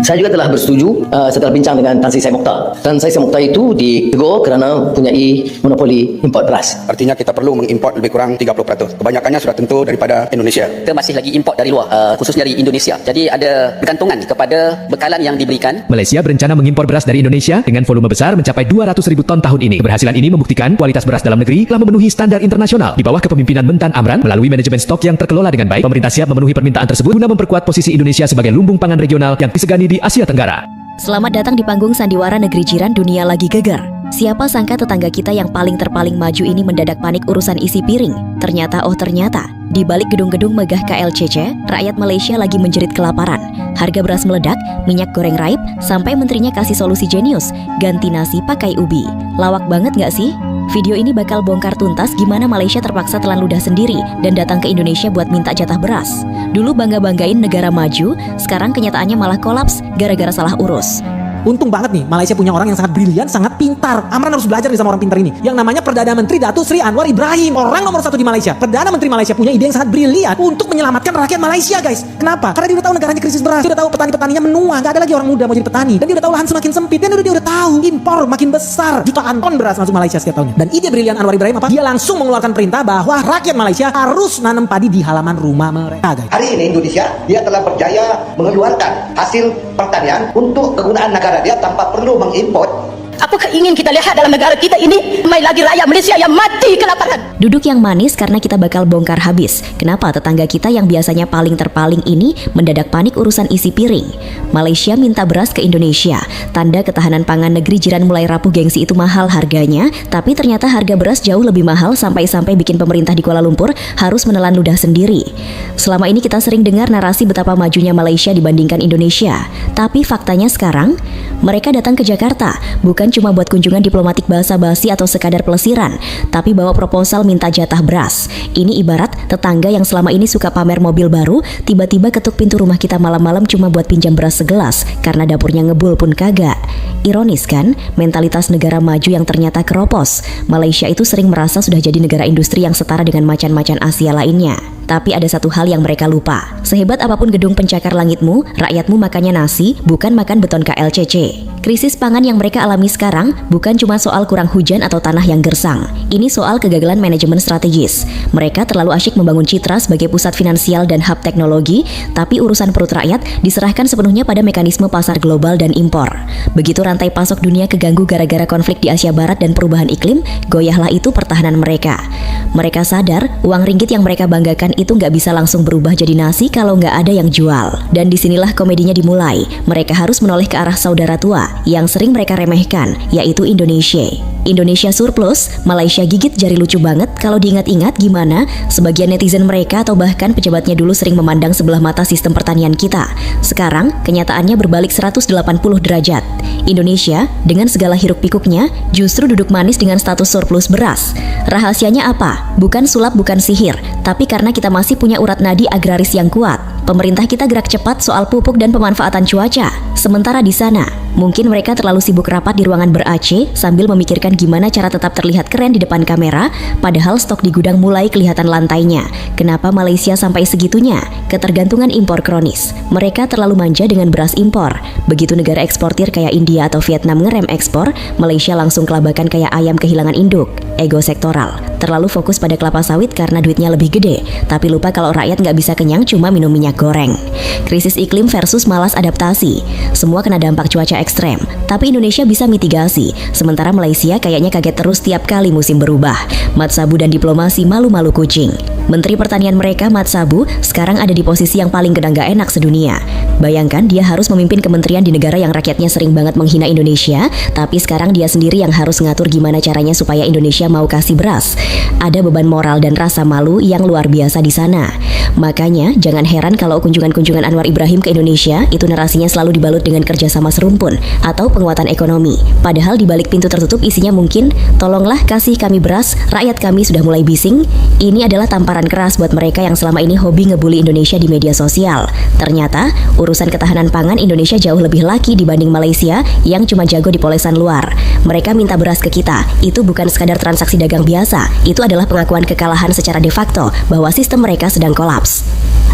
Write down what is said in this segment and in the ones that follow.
Saya juga telah bersetuju setelah bincang dengan Tan Sri Said Mokhtar. Tan Sri Said Mokhtar itu ditegur kerana mempunyai monopoli import beras. Artinya kita perlu mengimport lebih kurang 30%. Kebanyakannya sudah tentu daripada Indonesia. Kita masih lagi import dari luar, khususnya dari Indonesia. Jadi ada bergantungan kepada bekalan yang diberikan. Malaysia berencana mengimpor beras dari Indonesia dengan volume besar mencapai 200.000 ton tahun ini. Keberhasilan ini membuktikan kualitas beras dalam negeri telah memenuhi standar internasional. Di bawah kepemimpinan Mentan Amran, melalui manajemen stok yang terkelola dengan baik, pemerintah siap memenuhi permintaan tersebut guna memperkuat posisi Indonesia sebagai lumbung pangan regional yang disegani di Asia Tenggara. Selamat datang di panggung sandiwara negeri jiran dunia lagi geger. Siapa sangka tetangga kita yang paling maju ini mendadak panik urusan isi piring. Ternyata, di balik gedung-gedung megah KLCC, rakyat Malaysia lagi menjerit kelaparan. Harga beras meledak, minyak goreng raib, sampai menterinya kasih solusi jenius, ganti nasi pakai ubi. Lawak banget gak sih? Video ini bakal bongkar tuntas gimana Malaysia terpaksa telan ludah sendiri dan datang ke Indonesia buat minta jatah beras. Dulu bangga-banggain negara maju, sekarang kenyataannya malah kolaps gara-gara salah urus. Untung banget nih, Malaysia punya orang yang sangat brilian, sangat pintar. Amran harus belajar nih sama orang pintar ini. Yang namanya Perdana Menteri Datuk Sri Anwar Ibrahim. Orang nomor 1 di Malaysia. Perdana Menteri Malaysia punya ide yang sangat brilian untuk menyelamatkan rakyat Malaysia, guys. Kenapa? Karena dia udah tahu negaranya krisis beras. Dia udah tahu petani-petaninya menua. Gak ada lagi orang muda mau jadi petani. Dan dia udah tahu lahan semakin sempit. Dan dia udah tahu impor makin besar. Jutaan ton beras masuk Malaysia setiap tahunnya. Dan ide brilian Anwar Ibrahim apa? Dia langsung mengeluarkan perintah bahwa rakyat Malaysia harus nanam padi di halaman rumah mereka, guys. Hari ini Indonesia, dia telah berjaya mengeluarkan hasil pertanian untuk kegunaan negara dia tanpa perlu mengimport. Apakah ingin kita lihat dalam negara kita ini mai lagi rakyat Malaysia yang mati kelaparan? Duduk yang manis karena kita bakal bongkar habis. Kenapa tetangga kita yang biasanya paling terpaling ini mendadak panik urusan isi piring? Malaysia minta beras ke Indonesia. Tanda ketahanan pangan negeri jiran mulai rapuh, gengsi itu mahal harganya. Tapi ternyata harga beras jauh lebih mahal sampai-sampai bikin pemerintah di Kuala Lumpur harus menelan ludah sendiri. Selama ini kita sering dengar narasi betapa majunya Malaysia dibandingkan Indonesia. Tapi faktanya sekarang, mereka datang ke Jakarta bukan cuma buat kunjungan diplomatik basa-basi atau sekadar pelesiran, tapi bawa proposal minta jatah beras. Ini ibarat tetangga yang selama ini suka pamer mobil baru, tiba-tiba ketuk pintu rumah kita malam-malam cuma buat pinjam beras segelas, karena dapurnya ngebul pun kagak. Ironis kan, mentalitas negara maju yang ternyata keropos. Malaysia itu sering merasa sudah jadi negara industri yang setara dengan macan-macan Asia lainnya. Tapi ada satu hal yang mereka lupa. Sehebat apapun gedung pencakar langitmu, rakyatmu makannya nasi, bukan makan beton KLCC. Krisis pangan yang mereka alami sekarang bukan cuma soal kurang hujan atau tanah yang gersang. Ini soal kegagalan manajemen strategis. Mereka terlalu asyik membangun citra sebagai pusat finansial dan hub teknologi, tapi urusan perut rakyat diserahkan sepenuhnya pada mekanisme pasar global dan impor. Begitu rantai pasok dunia keganggu gara-gara konflik di Asia Barat dan perubahan iklim, goyahlah itu pertahanan mereka. Mereka sadar uang ringgit yang mereka banggakan itu nggak bisa langsung berubah jadi nasi kalau nggak ada yang jual. Dan disinilah komedinya dimulai. Mereka harus menoleh ke arah saudara tua yang sering mereka remehkan, yaitu Indonesia. Indonesia surplus, Malaysia gigit jari. Lucu banget kalau diingat-ingat gimana sebagian netizen mereka atau bahkan pejabatnya dulu sering memandang sebelah mata sistem pertanian kita. Sekarang kenyataannya berbalik 180 derajat. Indonesia dengan segala hiruk pikuknya justru duduk manis dengan status surplus beras. Rahasianya apa? Bukan sulap, bukan sihir, tapi karena kita masih punya urat nadi agraris yang kuat. Pemerintah kita gerak cepat soal pupuk dan pemanfaatan cuaca. Sementara di sana, mungkin mereka terlalu sibuk rapat di ruangan ber-AC sambil memikirkan gimana cara tetap terlihat keren di depan kamera, padahal stok di gudang mulai kelihatan lantainya. Kenapa Malaysia sampai segitunya? Ketergantungan impor kronis. Mereka terlalu manja dengan beras impor. Begitu negara eksportir kayak India atau Vietnam ngerem ekspor, Malaysia langsung kelabakan kayak ayam kehilangan induk. Ego sektoral. Terlalu fokus pada kelapa sawit karena duitnya lebih gede, tapi lupa kalau rakyat nggak bisa kenyang cuma minum minyak goreng. Krisis iklim versus malas adaptasi. Semua kena dampak cuaca ekstrem, tapi Indonesia bisa mitigasi. Sementara Malaysia kayaknya kaget terus tiap kali musim berubah. Mat Sabu dan diplomasi malu-malu kucing. Menteri Pertanian mereka, Mat Sabu, sekarang ada di posisi yang paling gedang gak enak sedunia. Bayangkan dia harus memimpin kementerian di negara yang rakyatnya sering banget menghina Indonesia, tapi sekarang dia sendiri yang harus ngatur gimana caranya supaya Indonesia mau kasih beras. Ada beban moral dan rasa malu yang luar biasa di sana. Makanya jangan heran kalau kunjungan-kunjungan Anwar Ibrahim ke Indonesia itu narasinya selalu dibalut dengan kerjasama serumpun atau penguatan ekonomi. Padahal di balik pintu tertutup isinya mungkin, tolonglah kasih kami beras, rakyat kami sudah mulai bising. Ini adalah tamparan tamparan keras buat mereka yang selama ini hobi ngebully Indonesia di media sosial. Ternyata, urusan ketahanan pangan Indonesia jauh lebih laki dibanding Malaysia yang cuma jago di polesan luar. Mereka minta beras ke kita, itu bukan sekadar transaksi dagang biasa, itu adalah pengakuan kekalahan secara de facto bahwa sistem mereka sedang kolaps.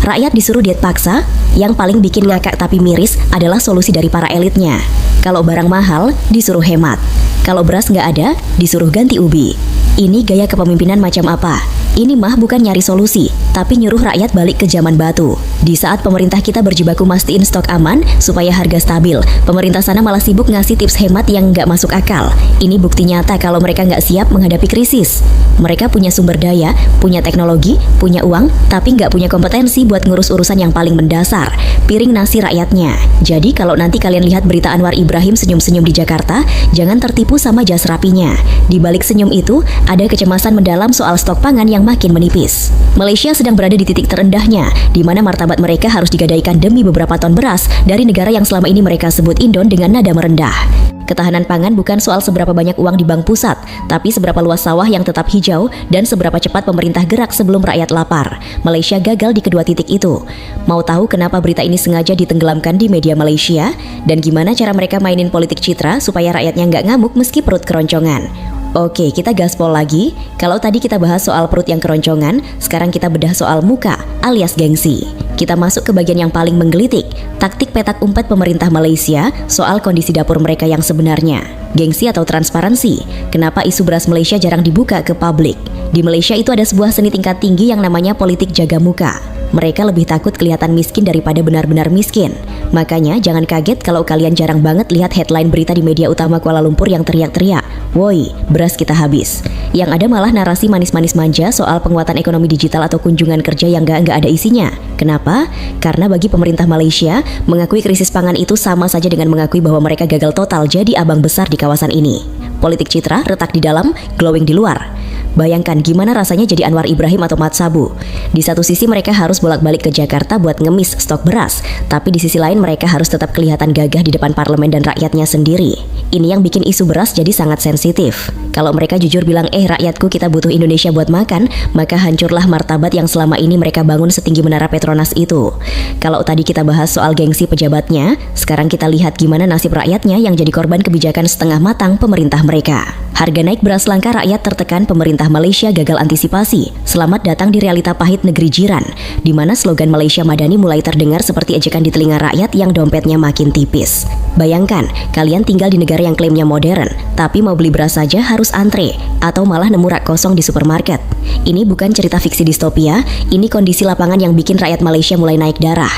Rakyat disuruh diet paksa, yang paling bikin ngakak tapi miris adalah solusi dari para elitnya. Kalau barang mahal, disuruh hemat. Kalau beras nggak ada, disuruh ganti ubi. Ini gaya kepemimpinan macam apa? Ini mah bukan nyari solusi, tapi nyuruh rakyat balik ke zaman batu. Di saat pemerintah kita berjibaku mastiin stok aman supaya harga stabil, pemerintah sana malah sibuk ngasih tips hemat yang nggak masuk akal. Ini bukti nyata kalau mereka nggak siap menghadapi krisis. Mereka punya sumber daya, punya teknologi, punya uang, tapi nggak punya kompetensi buat ngurus urusan yang paling mendasar, piring nasi rakyatnya. Jadi kalau nanti kalian lihat berita Anwar Ibrahim senyum-senyum di Jakarta, jangan tertipu sama jas rapinya. Di balik senyum itu, ada kecemasan mendalam soal stok pangan yang makin menipis. Malaysia sedang berada di titik terendahnya, di mana martabat mereka harus digadaikan demi beberapa ton beras dari negara yang selama ini mereka sebut Indon dengan nada merendah. Ketahanan pangan bukan soal seberapa banyak uang di bank pusat, tapi seberapa luas sawah yang tetap hijau dan seberapa cepat pemerintah gerak sebelum rakyat lapar. Malaysia gagal di kedua titik itu. Mau tahu kenapa berita ini sengaja ditenggelamkan di media Malaysia? Dan gimana cara mereka mainin politik citra supaya rakyatnya nggak ngamuk meski perut keroncongan? Oke, kita gaspol lagi. Kalau tadi kita bahas soal perut yang keroncongan, sekarang kita bedah soal muka alias gengsi. Kita masuk ke bagian yang paling menggelitik, taktik petak umpet pemerintah Malaysia soal kondisi dapur mereka yang sebenarnya. Gengsi atau transparansi. Kenapa isu beras Malaysia jarang dibuka ke publik? Di Malaysia itu ada sebuah seni tingkat tinggi yang namanya politik jaga muka. Mereka lebih takut kelihatan miskin daripada benar-benar miskin. Makanya jangan kaget kalau kalian jarang banget lihat headline berita di media utama Kuala Lumpur yang teriak-teriak, "Woi, beras kita habis." Yang ada malah narasi manis-manis manja soal penguatan ekonomi digital atau kunjungan kerja yang nggak ada isinya. Kenapa? Karena bagi pemerintah Malaysia, mengakui krisis pangan itu sama saja dengan mengakui bahwa mereka gagal total jadi abang besar di kawasan ini. Politik citra retak di dalam, glowing di luar. Bayangkan gimana rasanya jadi Anwar Ibrahim atau Mat Sabu. Di satu sisi mereka harus bolak-balik ke Jakarta buat ngemis stok beras, tapi di sisi lain mereka harus tetap kelihatan gagah di depan parlemen dan rakyatnya sendiri. Ini yang bikin isu beras jadi sangat sensitif. Kalau mereka jujur bilang, rakyatku kita butuh Indonesia buat makan, maka hancurlah martabat yang selama ini mereka bangun setinggi menara Petronas itu. Kalau tadi kita bahas soal gengsi pejabatnya, sekarang kita lihat gimana nasib rakyatnya yang jadi korban kebijakan setengah matang pemerintah mereka. Harga naik beras langka, rakyat tertekan, pemerintah Malaysia gagal antisipasi. Selamat datang di realita pahit negeri jiran, di mana slogan Malaysia Madani mulai terdengar seperti ejekan di telinga rakyat yang dompetnya makin tipis. Bayangkan, kalian tinggal di negara yang klaimnya modern, tapi mau beli beras saja harus antre, atau malah nemu rak kosong di supermarket. Ini bukan cerita fiksi distopia, ini kondisi lapangan yang bikin rakyat Malaysia mulai naik darah.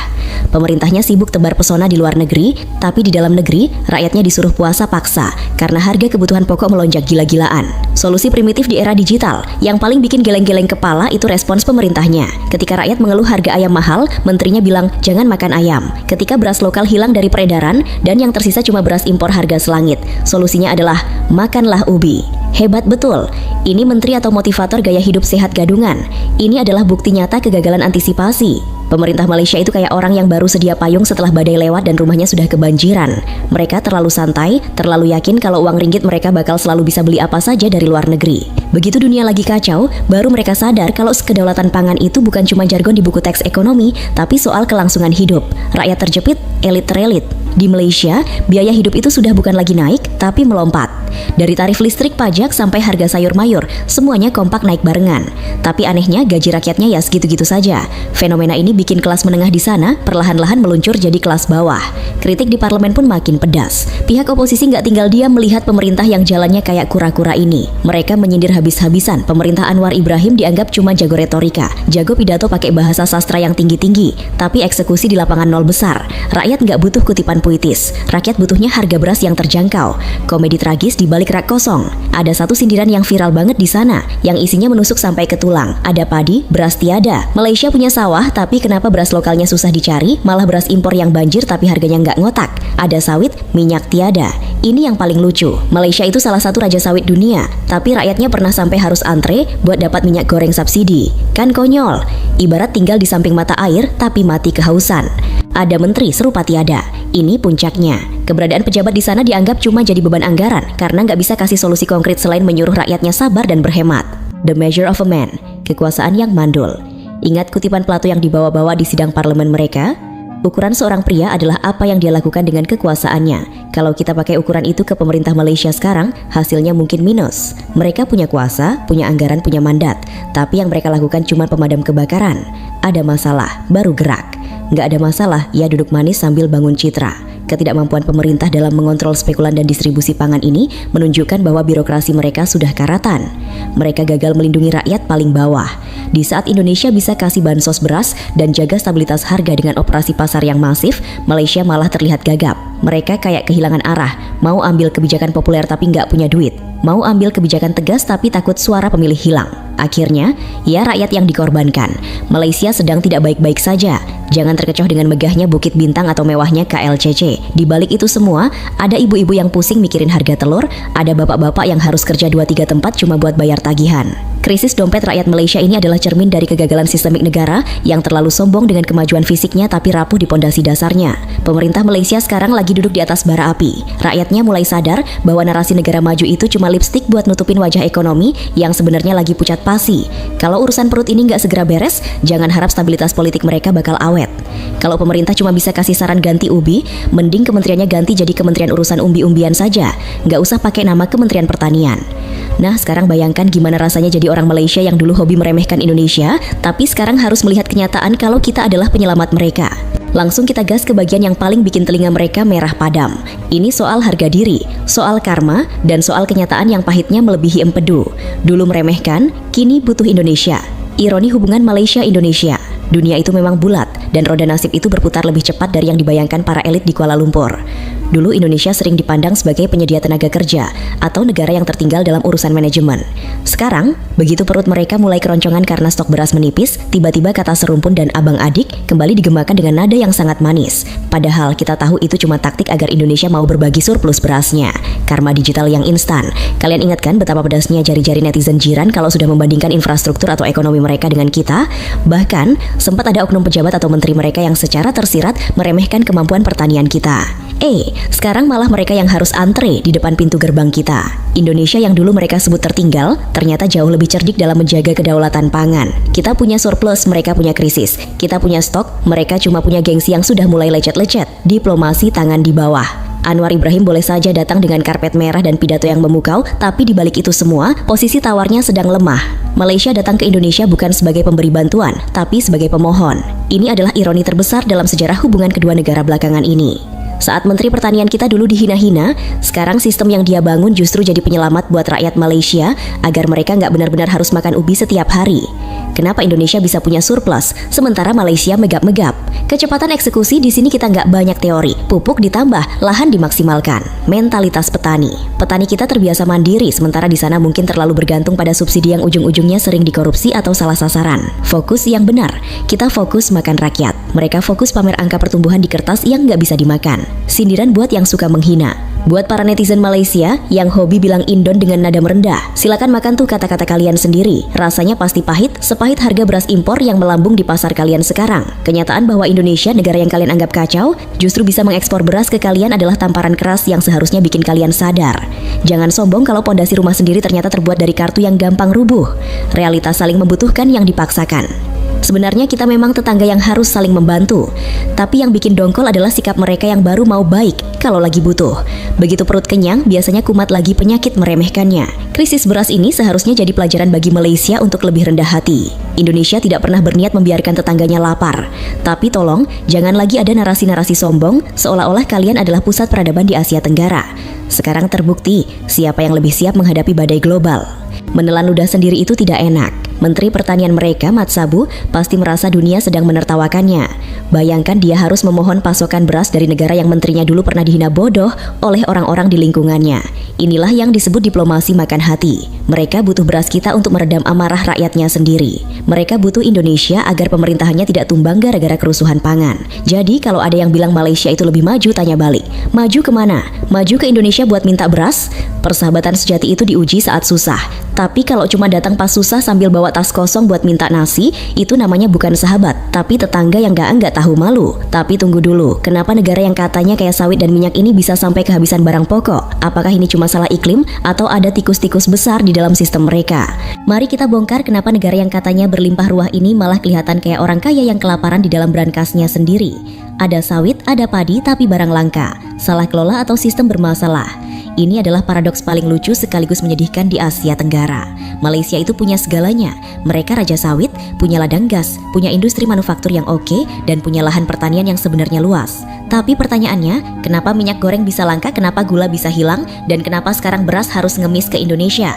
Pemerintahnya sibuk tebar pesona di luar negeri, tapi di dalam negeri, rakyatnya disuruh puasa paksa, karena harga kebutuhan pokok melonjak gila-gilaan. Solusi primitif di era digital, yang paling bikin geleng-geleng kepala itu respons pemerintahnya. Ketika rakyat mengeluh harga ayam mahal, menterinya bilang, jangan makan ayam. Ketika beras lokal hilang dari peredaran, dan yang tersisa cuma beras impor harga selangit, solusinya adalah, makanlah ubi. Hebat betul. Ini menteri atau motivator gaya hidup sehat gadungan. Ini adalah bukti nyata kegagalan antisipasi. Pemerintah Malaysia itu kayak orang yang baru sedia payung setelah badai lewat dan rumahnya sudah kebanjiran. Mereka terlalu santai, terlalu yakin kalau uang ringgit mereka bakal selalu bisa beli apa saja dari luar negeri. Begitu dunia lagi kacau, baru mereka sadar kalau kedaulatan pangan itu bukan cuma jargon di buku teks ekonomi, tapi soal kelangsungan hidup. Rakyat terjepit, elit terelit. Di Malaysia, biaya hidup itu sudah bukan lagi naik, tapi melompat. Dari tarif listrik, pajak, sampai harga sayur mayur, semuanya kompak naik barengan. Tapi anehnya, gaji rakyatnya ya segitu-gitu saja. Fenomena ini bikin kelas menengah di sana perlahan-lahan meluncur jadi kelas bawah. Kritik di parlemen pun makin pedas. Pihak oposisi nggak tinggal diam melihat pemerintah yang jalannya kayak kura-kura ini. Mereka menyindir habis-habisan. Pemerintah Anwar Ibrahim dianggap cuma jago retorika, jago pidato pakai bahasa sastra yang tinggi-tinggi, tapi eksekusi di lapangan nol besar. Rakyat nggak butuh kutipan puitis. Rakyat butuhnya harga beras yang terjangkau. Komedi tragis di balik rak kosong. Ada satu sindiran yang viral banget di sana, yang isinya menusuk sampai ke tulang. Ada padi, beras tiada. Malaysia punya sawah, tapi kenapa beras lokalnya susah dicari, malah beras impor yang banjir tapi harganya nggak ngotak. Ada sawit, minyak tiada. Ini yang paling lucu. Malaysia itu salah satu raja sawit dunia, tapi rakyatnya pernah sampai harus antre buat dapat minyak goreng subsidi. Kan konyol. Ibarat tinggal di samping mata air, tapi mati kehausan. Ada menteri serupa tiada. Ini puncaknya. Keberadaan pejabat di sana dianggap cuma jadi beban anggaran karena nggak bisa kasih solusi konkret selain menyuruh rakyatnya sabar dan berhemat. The measure of a man. kekuasaan yang mandul. Ingat kutipan Plato yang dibawa-bawa di sidang parlemen mereka? Ukuran seorang pria adalah apa yang dia lakukan dengan kekuasaannya. Kalau kita pakai ukuran itu ke pemerintah Malaysia sekarang, hasilnya mungkin minus. Mereka punya kuasa, punya anggaran, punya mandat, tapi yang mereka lakukan cuma pemadam kebakaran. Ada masalah, baru gerak. Nggak ada masalah, ya duduk manis sambil bangun citra. Ketidakmampuan pemerintah dalam mengontrol spekulan dan distribusi pangan ini menunjukkan bahwa birokrasi mereka sudah karatan. Mereka gagal melindungi rakyat paling bawah. Di saat Indonesia bisa kasih bansos beras dan jaga stabilitas harga dengan operasi pasar yang masif, Malaysia malah terlihat gagap. Mereka kayak kehilangan arah, mau ambil kebijakan populer tapi nggak punya duit. Mau ambil kebijakan tegas tapi takut suara pemilih hilang. Akhirnya, ya rakyat yang dikorbankan. Malaysia sedang tidak baik-baik saja. Jangan terkecoh dengan megahnya Bukit Bintang atau mewahnya KLCC. Di balik itu semua, ada ibu-ibu yang pusing mikirin harga telur, ada bapak-bapak yang harus kerja 2-3 tempat cuma buat bayar tagihan. Krisis dompet rakyat Malaysia ini adalah cermin dari kegagalan sistemik negara yang terlalu sombong dengan kemajuan fisiknya tapi rapuh di pondasi dasarnya. Pemerintah Malaysia sekarang lagi duduk di atas bara api. Rakyatnya mulai sadar bahwa narasi negara maju itu cuma lipstik buat nutupin wajah ekonomi yang sebenarnya lagi pucat pasi. Kalau urusan perut ini nggak segera beres, jangan harap stabilitas politik mereka bakal awet. Kalau pemerintah cuma bisa kasih saran ganti ubi, mending kementeriannya ganti jadi Kementerian Urusan Umbi-umbian saja. Nggak usah pakai nama Kementerian Pertanian. Nah, sekarang bayangkan gimana rasanya jadi orang Malaysia yang dulu hobi meremehkan Indonesia, tapi sekarang harus melihat kenyataan kalau kita adalah penyelamat mereka. Langsung kita gas ke bagian yang paling bikin telinga mereka merah padam. Ini soal harga diri, soal karma, dan soal kenyataan yang pahitnya melebihi empedu. Dulu meremehkan, kini butuh Indonesia. Ironi hubungan Malaysia-Indonesia. Dunia itu memang bulat, dan roda nasib itu berputar lebih cepat dari yang dibayangkan para elit di Kuala Lumpur. Dulu Indonesia sering dipandang sebagai penyedia tenaga kerja atau negara yang tertinggal dalam urusan manajemen. Sekarang, begitu perut mereka mulai keroncongan karena stok beras menipis, tiba-tiba kata serumpun dan abang adik kembali digemakan dengan nada yang sangat manis. Padahal kita tahu itu cuma taktik agar Indonesia mau berbagi surplus berasnya. Karma digital yang instan. Kalian ingat kan betapa pedasnya jari-jari netizen jiran kalau sudah membandingkan infrastruktur atau ekonomi mereka dengan kita? Bahkan, sempat ada oknum pejabat atau menteri mereka yang secara tersirat meremehkan kemampuan pertanian kita. Sekarang malah mereka yang harus antre di depan pintu gerbang kita. Indonesia yang dulu mereka sebut tertinggal, ternyata jauh lebih cerdik dalam menjaga kedaulatan pangan. Kita punya surplus, mereka punya krisis. Kita punya stok, mereka cuma punya gengsi yang sudah mulai lecet-lecet. Diplomasi tangan di bawah. Anwar Ibrahim boleh saja datang dengan karpet merah dan pidato yang memukau, tapi di balik itu semua, posisi tawarnya sedang lemah. Malaysia datang ke Indonesia bukan sebagai pemberi bantuan, tapi sebagai pemohon. Ini adalah ironi terbesar dalam sejarah hubungan kedua negara belakangan ini. Saat Menteri Pertanian kita dulu dihina-hina, sekarang sistem yang dia bangun justru jadi penyelamat buat rakyat Malaysia agar mereka nggak benar-benar harus makan ubi setiap hari. Kenapa Indonesia bisa punya surplus, sementara Malaysia megap-megap? Kecepatan eksekusi di sini kita nggak banyak teori, pupuk ditambah, lahan dimaksimalkan. Mentalitas petani. Petani kita terbiasa mandiri, sementara di sana mungkin terlalu bergantung pada subsidi yang ujung-ujungnya sering dikorupsi atau salah sasaran. Fokus yang benar, kita fokus makan rakyat. Mereka fokus pamer angka pertumbuhan di kertas yang nggak bisa dimakan. Sindiran buat yang suka menghina. Buat para netizen Malaysia yang hobi bilang Indon dengan nada merendah, silakan makan tuh kata-kata kalian sendiri. Rasanya pasti pahit, sepahit harga beras impor yang melambung di pasar kalian sekarang. Kenyataan bahwa Indonesia, negara yang kalian anggap kacau, justru bisa mengekspor beras ke kalian adalah tamparan keras yang seharusnya bikin kalian sadar. Jangan sombong kalau pondasi rumah sendiri ternyata terbuat dari kartu yang gampang rubuh. Realitas saling membutuhkan yang dipaksakan. Sebenarnya kita memang tetangga yang harus saling membantu. Tapi yang bikin dongkol adalah sikap mereka yang baru mau baik kalau lagi butuh. Begitu perut kenyang, biasanya kumat lagi penyakit meremehkannya. Krisis beras ini seharusnya jadi pelajaran bagi Malaysia untuk lebih rendah hati. Indonesia tidak pernah berniat membiarkan tetangganya lapar. Tapi tolong, jangan lagi ada narasi-narasi sombong seolah-olah kalian adalah pusat peradaban di Asia Tenggara. Sekarang terbukti siapa yang lebih siap menghadapi badai global. Menelan ludah sendiri itu tidak enak. Menteri Pertanian mereka, Mat Sabu, pasti merasa dunia sedang menertawakannya. Bayangkan dia harus memohon pasokan beras dari negara yang menterinya dulu pernah dihina bodoh oleh orang-orang di lingkungannya. Inilah yang disebut diplomasi makan hati. Mereka butuh beras kita untuk meredam amarah rakyatnya sendiri. Mereka butuh Indonesia agar pemerintahannya tidak tumbang gara-gara kerusuhan pangan. Jadi kalau ada yang bilang Malaysia itu lebih maju, tanya balik. Maju kemana? Maju ke Indonesia buat minta beras? Persahabatan sejati itu diuji saat susah. Tapi kalau cuma datang pas susah sambil bawa tas kosong buat minta nasi, itu namanya bukan sahabat, tapi tetangga yang nggak tahu malu. Tapi tunggu dulu, kenapa negara yang katanya kayak sawit dan minyak ini bisa sampai kehabisan barang pokok? Apakah ini cuma masalah iklim atau ada tikus-tikus besar di dalam sistem mereka. Mari kita bongkar kenapa negara yang katanya berlimpah ruah ini malah kelihatan kayak orang kaya yang kelaparan di dalam brankasnya sendiri. Ada sawit, ada padi, tapi barang langka. Salah kelola atau sistem bermasalah. Ini adalah paradoks paling lucu sekaligus menyedihkan di Asia Tenggara. Malaysia itu punya segalanya. Mereka raja sawit, punya ladang gas, punya industri manufaktur yang oke, dan punya lahan pertanian yang sebenarnya luas. Tapi pertanyaannya, kenapa minyak goreng bisa langka, kenapa gula bisa hilang, dan kenapa sekarang beras harus ngemis ke Indonesia?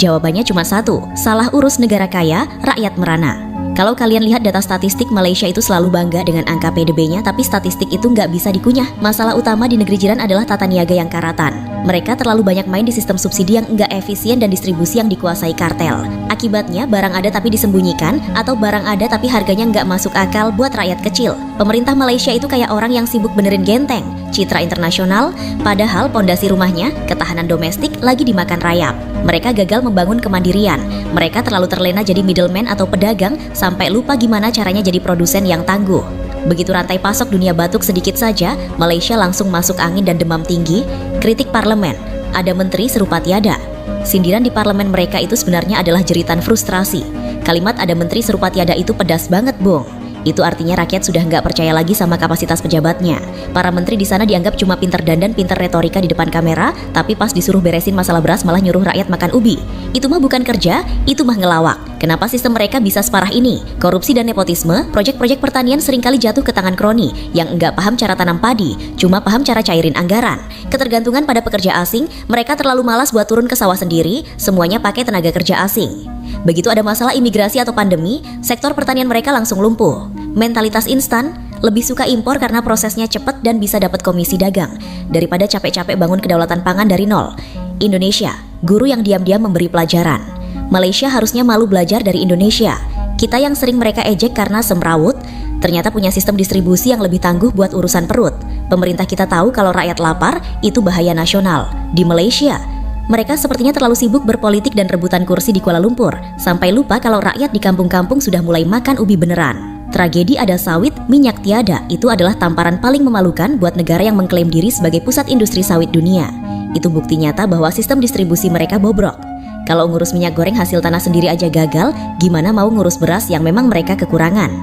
Jawabannya cuma satu, salah urus negara kaya, rakyat merana. Kalau kalian lihat data statistik, Malaysia itu selalu bangga dengan angka PDB-nya, tapi statistik itu nggak bisa dikunyah. Masalah utama di negeri jiran adalah tata niaga yang karatan. Mereka terlalu banyak main di sistem subsidi yang nggak efisien dan distribusi yang dikuasai kartel. Akibatnya, barang ada tapi disembunyikan, atau barang ada tapi harganya nggak masuk akal buat rakyat kecil. Pemerintah Malaysia itu kayak orang yang sibuk benerin genteng, citra internasional, padahal pondasi rumahnya, ketahanan domestik, lagi dimakan rayap. Mereka gagal membangun kemandirian. Mereka terlalu terlena jadi middleman atau pedagang, sampai lupa gimana caranya jadi produsen yang tangguh. Begitu rantai pasok dunia batuk sedikit saja, Malaysia langsung masuk angin dan demam tinggi. Kritik parlemen, ada menteri serupa tiada. Sindiran di parlemen mereka itu sebenarnya adalah jeritan frustrasi. Kalimat ada menteri serupa tiada itu pedas banget, Bung. Itu artinya rakyat sudah nggak percaya lagi sama kapasitas pejabatnya. Para menteri di sana dianggap cuma pinter dandan, pinter retorika di depan kamera, tapi pas disuruh beresin masalah beras malah nyuruh rakyat makan ubi. Itu mah bukan kerja, itu mah ngelawak. Kenapa sistem mereka bisa separah ini? Korupsi dan nepotisme, proyek-proyek pertanian seringkali jatuh ke tangan kroni yang nggak paham cara tanam padi, cuma paham cara cairin anggaran. Ketergantungan pada pekerja asing, mereka terlalu malas buat turun ke sawah sendiri, semuanya pakai tenaga kerja asing. Begitu ada masalah imigrasi atau pandemi, sektor pertanian mereka langsung lumpuh. Mentalitas instan, lebih suka impor karena prosesnya cepat dan bisa dapat komisi dagang, daripada capek-capek bangun kedaulatan pangan dari nol. Indonesia, guru yang diam-diam memberi pelajaran. Malaysia harusnya malu belajar dari Indonesia. Kita yang sering mereka ejek karena semrawut, ternyata punya sistem distribusi yang lebih tangguh buat urusan perut. Pemerintah kita tahu kalau rakyat lapar, itu bahaya nasional. Di Malaysia, mereka sepertinya terlalu sibuk berpolitik dan rebutan kursi di Kuala Lumpur, sampai lupa kalau rakyat di kampung-kampung sudah mulai makan ubi beneran. Tragedi ada sawit, minyak tiada, itu adalah tamparan paling memalukan buat negara yang mengklaim diri sebagai pusat industri sawit dunia. Itu bukti nyata bahwa sistem distribusi mereka bobrok. Kalau ngurus minyak goreng hasil tanah sendiri aja gagal, gimana mau ngurus beras yang memang mereka kekurangan?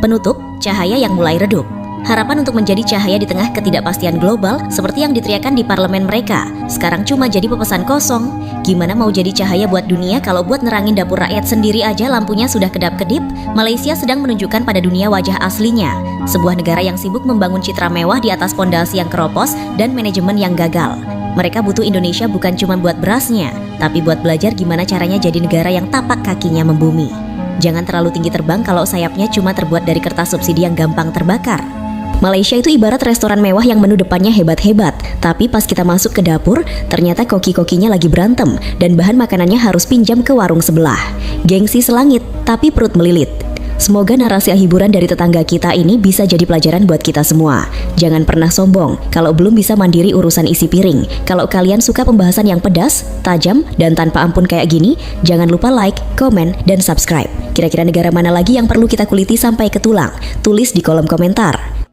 Penutup, cahaya yang mulai redup. Harapan untuk menjadi cahaya di tengah ketidakpastian global seperti yang diteriakan di parlemen mereka, sekarang cuma jadi pepesan kosong. Gimana mau jadi cahaya buat dunia kalau buat nerangin dapur rakyat sendiri aja lampunya sudah kedap-kedip? Malaysia sedang menunjukkan pada dunia wajah aslinya, sebuah negara yang sibuk membangun citra mewah di atas pondasi yang keropos dan manajemen yang gagal. Mereka butuh Indonesia bukan cuma buat berasnya, tapi buat belajar gimana caranya jadi negara yang tapak kakinya membumi. Jangan terlalu tinggi terbang kalau sayapnya cuma terbuat dari kertas subsidi yang gampang terbakar. Malaysia itu ibarat restoran mewah yang menu depannya hebat-hebat, tapi pas kita masuk ke dapur, ternyata koki-kokinya lagi berantem dan bahan makanannya harus pinjam ke warung sebelah. Gengsi selangit, tapi perut melilit. Semoga narasi hiburan dari tetangga kita ini bisa jadi pelajaran buat kita semua. Jangan pernah sombong kalau belum bisa mandiri urusan isi piring. Kalau kalian suka pembahasan yang pedas, tajam, dan tanpa ampun kayak gini, jangan lupa like, komen, dan subscribe. Kira-kira negara mana lagi yang perlu kita kuliti sampai ke tulang? Tulis di kolom komentar.